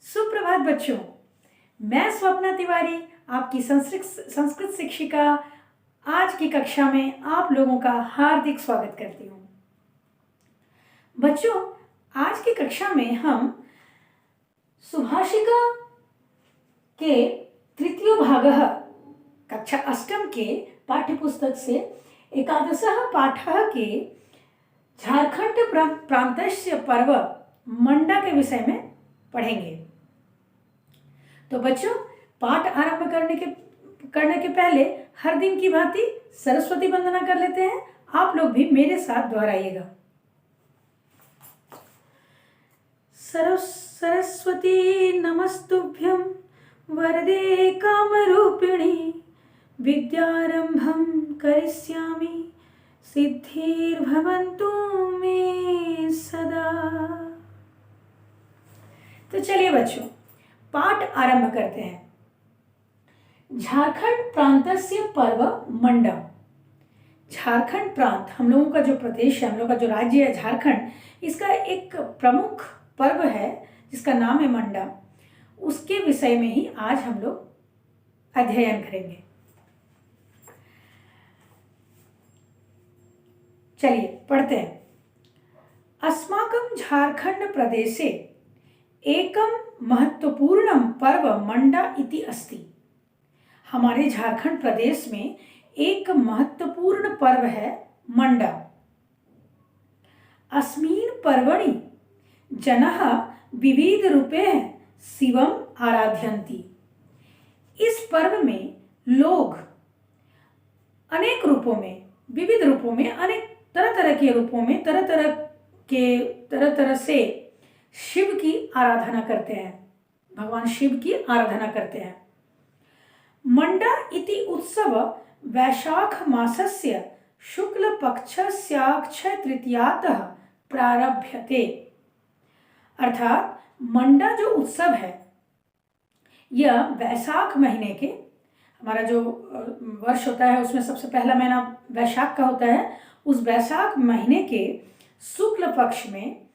सुप्रभात बच्चों। मैं स्वप्ना तिवारी, आपकी संस्कृत शिक्षिका, आज की कक्षा में आप लोगों का हार्दिक स्वागत करती हूँ। बच्चों, आज की कक्षा में हम सुभाषिका के तृतीय भागः कक्षा अष्टम के पाठ्यपुस्तक से एकादशः पाठः के झारखंड प्रांतस्य पर्व मंडा के विषय में पढ़ेंगे। तो बच्चों, पाठ आरंभ करने के पहले हर दिन की भांति सरस्वती वंदना कर लेते हैं। आप लोग भी मेरे साथ दोहराइएगा। सरस्वती नमस्तुभ्यं वरदे कामरूपिणी, विद्यारंभं करिष्यामि, सिद्धिर्भवन्तु मे सदा। तो चलिए बच्चों, पाठ आरंभ करते हैं। झारखंड प्रांतस्य पर्व मंडा। झारखंड प्रांत, हम लोगों का जो प्रदेश है, हम लोगों का जो राज्य है झारखंड, इसका एक प्रमुख पर्व है जिसका नाम है मंडा। उसके विषय में ही आज हम लोग अध्ययन करेंगे। चलिए पढ़ते हैं। अस्माकं झारखंड प्रदेशे एकम महत्वपूर्णम पर्व मंडा इति अस्ति। हमारे झारखंड प्रदेश में एक महत्वपूर्ण पर्व है मंडा। अस्मिन् पर्वणि जनः विविध रूपेण शिवम आराध्यन्ति। इस पर्व में लोग अनेक रूपों में, विविध रूपों में, अनेक तरह तरह के रूपों में, तरह तरह से शिव की आराधना करते हैं, भगवान शिव की आराधना करते हैं। मंडा इति उत्सव वैशाख मासस्य शुक्ल पक्षस्याक्षय तृतीयातः प्रारभ्यते। अर्थात मंडा जो उत्सव है, यह वैशाख महीने के, हमारा जो वर्ष होता है उसमें सबसे पहला महीना वैशाख का होता है, उस वैशाख महीने के शुक्ल पक्ष में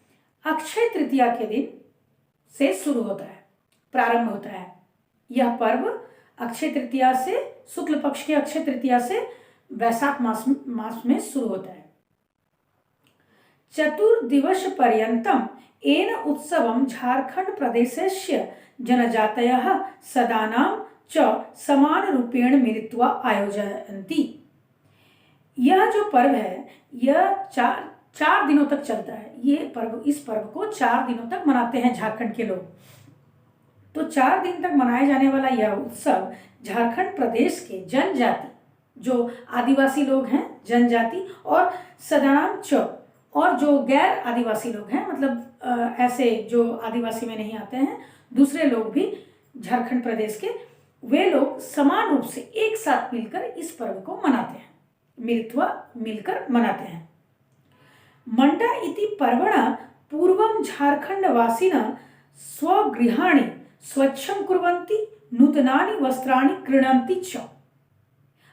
अक्षय तृतीया के दिन से शुरू होता है, प्रारंभ होता है। यह पर्व अक्षय तृतीया से, शुक्ल पक्ष के अक्षय तृतीया से वैशाख मास में शुरू होता है। चतुर्दिवस पर्यंतम एन उत्सवम झारखंड प्रदेशस्य जनजातयः सदानां च समान रूपेण मिलित्वा आयोजयन्ति। यह जो पर्व है, यह चार दिनों तक चलता है। इस पर्व को 4 दिनों तक मनाते हैं झारखंड के लोग। तो 4 दिन तक मनाए जाने वाला यह उत्सव झारखंड प्रदेश के जनजाति, जो आदिवासी लोग हैं जनजाति, और सदानाम च, और जो गैर आदिवासी लोग हैं, मतलब ऐसे जो आदिवासी में नहीं आते हैं, दूसरे लोग भी झारखंड प्रदेश के, वे लोग समान रूप से एक साथ मिलकर इस पर्व को मनाते हैं, मिलकर मनाते हैं। मंडा इति पर्वणा पूर्वं झारखंडवासिनः स्वगृहाणि स्वच्छं कुर्वन्ति, नूतनानि वस्त्राणि क्रीणन्ति च।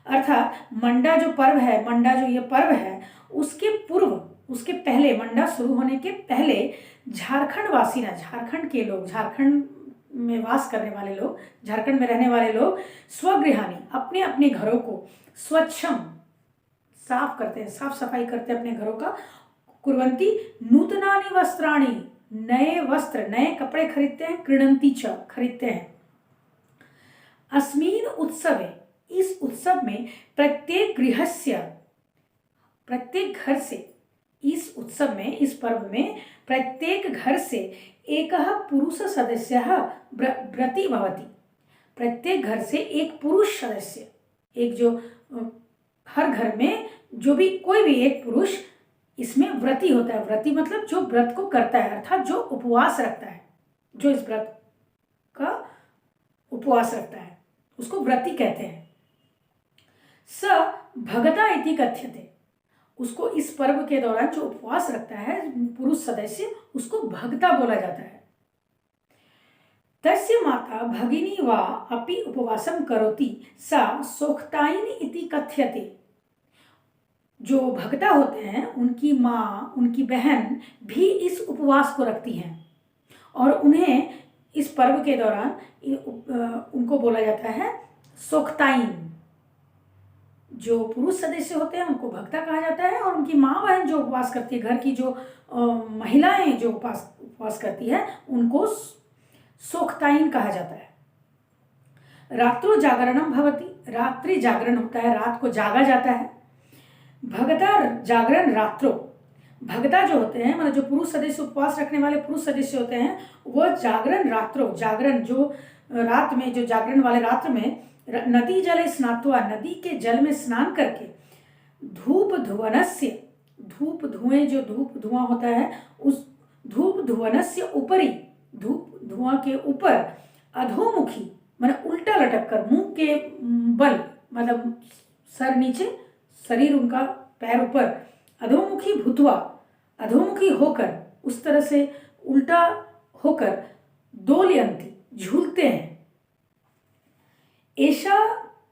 अर्थात मंडा जो पर्व है, मंडा जो ये पर्व है, उसके पूर्व, उसके पहले, मंडा शुरू होने के पहले झारखंडवासी ना, झारखंड के लोग, झारखंड में वास करने वाले लोग, झारखंड में रहने वाले लोग स्वगृहानि, अपने अपने घरों को स्वच्छम, साफ करते हैं, साफ सफाई करते हैं अपने घरों का, कुर्वन्ति नूतनानि वस्त्राणि, नए वस्त्र, नए कपड़े खरीदते हैं, क्रीणन्ति च, खरीदते हैं। अस्मिन् उत्सवे, इस उत्सव में प्रत्येक गृहस्य, प्रत्येक घर से, इस उत्सव में, इस पर्व में प्रत्येक घर से एकः पुरुष सदस्यः व्रती भवति। प्रत्येक घर से एक पुरुष सदस्य, एक जो हर घर में जो भी कोई भी एक पुरुष इसमें व्रती होता है। व्रती मतलब जो व्रत को करता है, अर्थात जो उपवास रखता है, जो इस व्रत का उपवास रखता है, उसको व्रती कहते हैं। स भगता इति कथ्यते। उसको इस पर्व के दौरान जो उपवास रखता है पुरुष सदस्य, उसको भगता बोला जाता है। तस्य माता भगिनी वा अपि उपवासं करोति, सा सोक्तायिनी इति कथ्यते। जो भगता होते हैं, उनकी माँ, उनकी बहन भी इस उपवास को रखती हैं, और उन्हें इस पर्व के दौरान उनको बोला जाता है सोक्ताइन। जो पुरुष सदस्य होते हैं उनको भक्ता कहा जाता है, और उनकी माँ बहन जो उपवास करती है, घर की जो महिलाएं जो उपवास करती है, उनको सोक्ताइन कहा जाता है। रात्रो जागरणम भवति, रात्रि जागरण होता है, रात को जागा जाता है। भगता जागरण रात्रो, भगता जो होते हैं मतलब जो पुरुष सदस्य उपवास रखने वाले पुरुष सदस्य होते हैं, वह जागरण रात्रो, जागरण जो रात में, जो जागरण वाले रात्र में नदी जले स्नात्वा, नदी के जल में स्नान करके, धूप धुवनस्य, धूप धुएं, जो धूप धुआं होता है, उस धूप धुवनस्य ऊपरी, धूप धुआं के ऊपर, अधोमुखी मतलब उल्टा लटक कर, मुंह के बल मतलब सर नीचे, शरीर उनका पैर ऊपर, अधोमुखी भूतवा, अधोमुखी होकर, उस तरह से उल्टा होकर, दोलयंती, झूलते हैं। ऐसा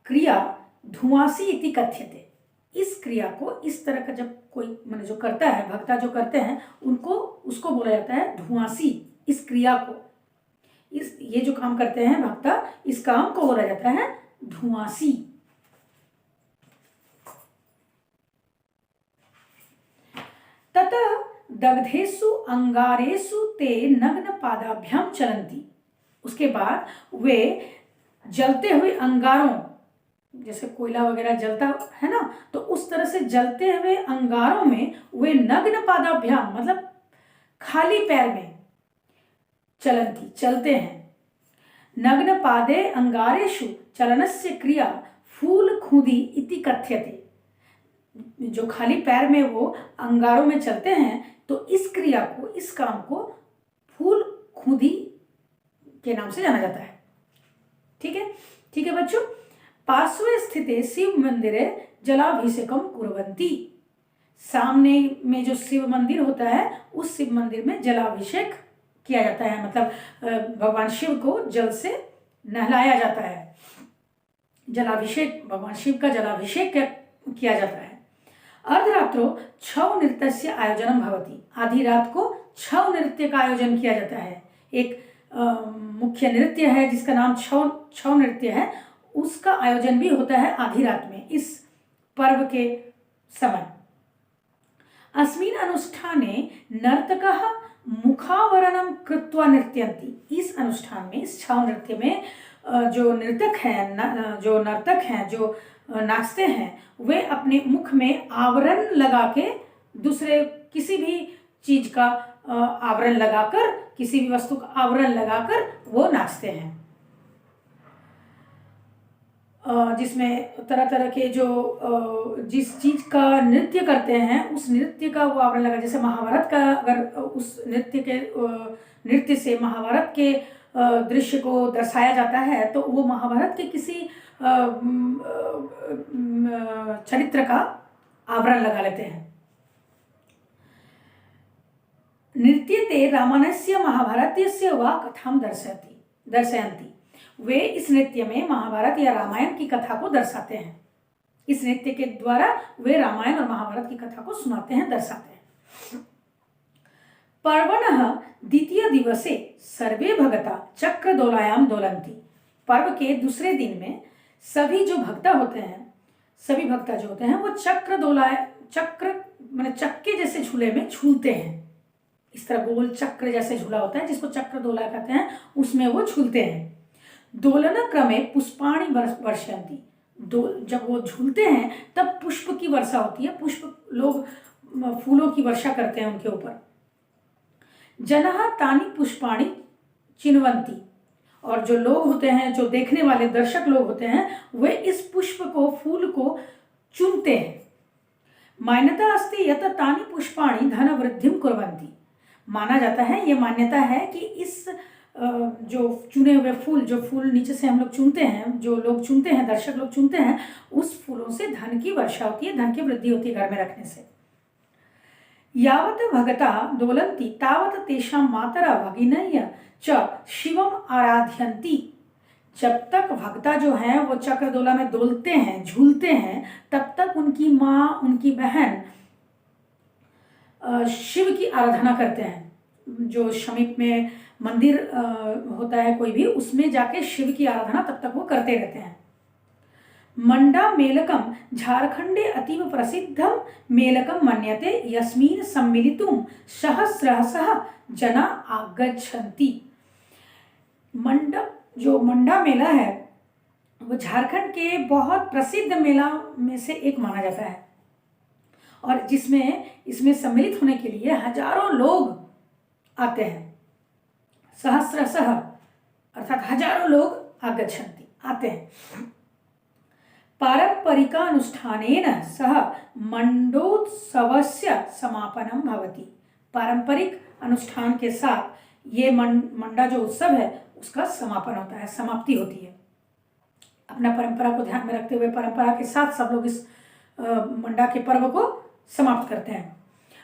क्रिया धुआंसी इति कथ्यते, इस क्रिया को इस तरह का जब कोई मतलब जो करता है, भक्ता जो करते हैं, उनको उसको बोला जाता है धुआंसी। इस क्रिया को, ये जो काम करते हैं भक्ता, इस काम को बोला जाता है धुआंसी। ततः दग्धेषु अंगारेषु ते नग्न पादाभ्याम चलन्ति, उसके बाद वे जलते हुए अंगारों, जैसे कोयला वगैरह जलता है ना, तो उस तरह से जलते हुए अंगारों में वे नग्न पादाभ्याम मतलब खाली पैर में चलन्ति, चलते हैं। नग्न पादे अंगारेषु चलनस्य क्रिया फूल खुदी इति कथ्यते, जो खाली पैर में वो अंगारों में चलते हैं, तो इस क्रिया को, इस काम को फूल खुदी के नाम से जाना जाता है। ठीक है, ठीक है बच्चों। पार्श्वे स्थिते शिव मंदिरे जलाभिषेकम कुर्वन्ति, सामने में जो शिव मंदिर होता है, उस शिव मंदिर में जलाभिषेक किया जाता है, मतलब भगवान शिव को जल से नहलाया जाता है। जलाभिषेक, भगवान शिव का जलाभिषेक किया जाता है। अर्धरात्रो छौ नृत्यस्य आयोजनम भवति, आधी रात को छौ नृत्य का आयोजन किया जाता है। एक मुख्य नृत्य है जिसका नाम छौ नृत्य है, उसका आयोजन भी होता है आधी रात में, इस पर्व के समय। अस्मिन् अनुष्ठाने नर्तकः मुखावरणम कृत्वा नृत्यन्ति, इस अनुष्ठान में, इस छौ नृत्य में जो नर्तक हैं, जो नाचते हैं, वे अपने मुख में आवरण लगा के, दूसरे किसी भी चीज का आवरण लगाकर, किसी भी वस्तु का आवरण लगाकर वो नाचते हैं, जिसमें तरह तरह के जो जिस चीज का नृत्य करते हैं, उस नृत्य का वो आवरण लगा। जैसे महाभारत का, अगर उस नृत्य से महाभारत के दृश्य को दर्शाया जाता है, तो वो महाभारत के किसी चरित्र का आवरण लगा लेते हैं। नृत्यते रामायणस्य महाभारतस्य वा कथां दर्शयन्ति, वे इस नृत्य में महाभारत या रामायण की कथा को दर्शाते हैं। इस नृत्य के द्वारा वे रामायण और महाभारत की कथा को सुनाते हैं, दर्शाते हैं। पर्वणः द्वितीय दिवसे सर्वे भगता चक्र दोलायाम दोलन्ति, पर्व के दूसरे दिन में सभी जो भक्ता होते हैं, सभी भक्ता जो होते हैं, वो चक्र माने चक्के जैसे झूले में झूलते हैं। इस तरह गोल चक्र जैसे झूला होता है जिसको चक्र दोला कहते हैं, उसमें वो झूलते हैं। दोलन क्रमे पुष्पाणि वर्षयन्ति, जब वो झूलते हैं तब पुष्प की वर्षा होती है, पुष्प लोग फूलों की वर्षा करते हैं उनके ऊपर। जनः तानि पुष्पाणि चिन्वन्ति, और जो लोग होते हैं, जो देखने वाले दर्शक लोग होते हैं, वे इस पुष्प को, फूल को चुनते हैं। मान्यता अस्ति यत् तानि पुष्पाणि धन वृद्धिं कुर्वन्ति, माना जाता है, ये मान्यता है कि इस जो चुने हुए फूल, जो फूल नीचे से हम लोग चुनते हैं, जो लोग चुनते हैं, दर्शक लोग चुनते हैं, उस फूलों से धन की वर्षा होती है, धन की वृद्धि होती है घर में रखने से। यावत् भगता दोलन्ति तावत् तेषां मातरः भगिनयः च शिवम आराध्यन्ति, जब तक भक्ता जो हैं वो चक्रदोला में डोलते हैं, झूलते हैं, तब तक उनकी माँ, उनकी बहन शिव की आराधना करते हैं, जो समीप में मंदिर होता है कोई भी, उसमें जाके शिव की आराधना तब तक वो करते रहते हैं। मंडा मेलकम झारखंडे अतीव प्रसिद्धम मेलकम मन्यते यस्मिन् सम्मिलितुं सहस्रशः जना आगच्छन्ति। जो मंडा मेला है वो झारखंड के बहुत प्रसिद्ध मेला में से एक माना जाता है, और इसमें सम्मिलित होने के लिए हजारों लोग आते हैं। सहस्रशः अर्थात हजारों लोग आगच्छन्ति आते हैं। पारंपरिकानुष्ठानेन सह मंडोत्सवस्य समापनम भवति। पारंपरिक अनुष्ठान के साथ ये मंडा जो उत्सव है उसका समापन होता है, समाप्ति होती है। अपना परंपरा को ध्यान में रखते हुए परंपरा के साथ सब लोग इस मंडा के पर्व को समाप्त करते हैं।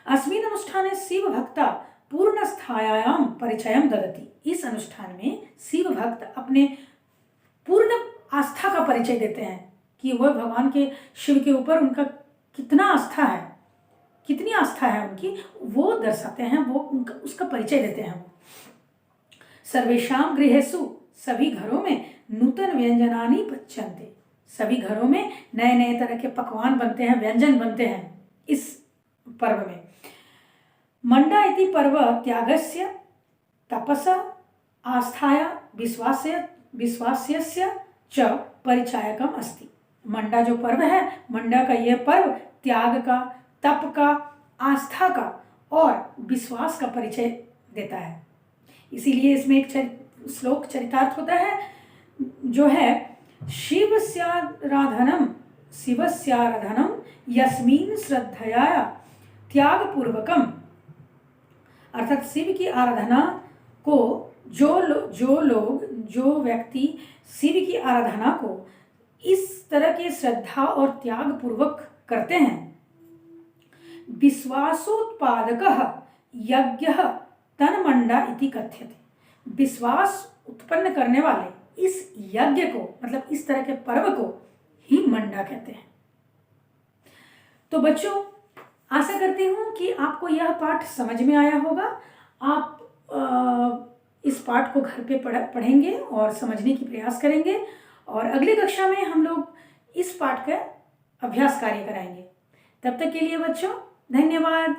अस्मिन् अनुष्ठाने शिव भक्ता पूर्णस्थायाम परिचयम ददति। इस अनुष्ठान में शिव भक्त अपने पूर्ण आस्था का परिचय देते हैं कि वह भगवान के शिव के ऊपर उनका कितना आस्था है, कितनी आस्था है उनकी, वो दर्शाते हैं, वो उनका उसका परिचय देते हैं। सर्वेषां गृहेषु, सभी घरों में नूतन व्यंजनानि पच्यन्ते। सभी घरों में नए नए तरह के पकवान बनते हैं, व्यंजन बनते हैं इस पर्व में। मंडा इति पर्व त्यागस्य तपसा आस्थाया विश्वास्यस्य च परिचायकम अस्ति। मंडा जो पर्व है, मंडा का यह पर्व त्याग का, तप का, आस्था का और विश्वास का परिचय देता है। इसीलिए इसमें एक श्लोक चरितार्थ होता है जो है शिवस्याराधनम यस्मिन् श्रद्धया त्यागपूर्वकम। अर्थात शिव की आराधना को जो व्यक्ति शिव की आराधना को इस तरह के श्रद्धा और त्याग पूर्वक करते हैं, विश्वासोत्पादकः यज्ञः तन्मंडा इति कथ्यते। विश्वास उत्पन्न करने वाले इस यज्ञ को, मतलब इस तरह के पर्व को ही मंडा कहते हैं। तो बच्चों, आशा करती हूँ कि आपको यह पाठ समझ में आया होगा। आप इस पाठ को घर पे पढ़ेंगे और समझने की प्रयास करेंगे, और अगली कक्षा में हम लोग इस पाठ का अभ्यास कार्य कराएंगे। तब तक के लिए बच्चों, धन्यवाद।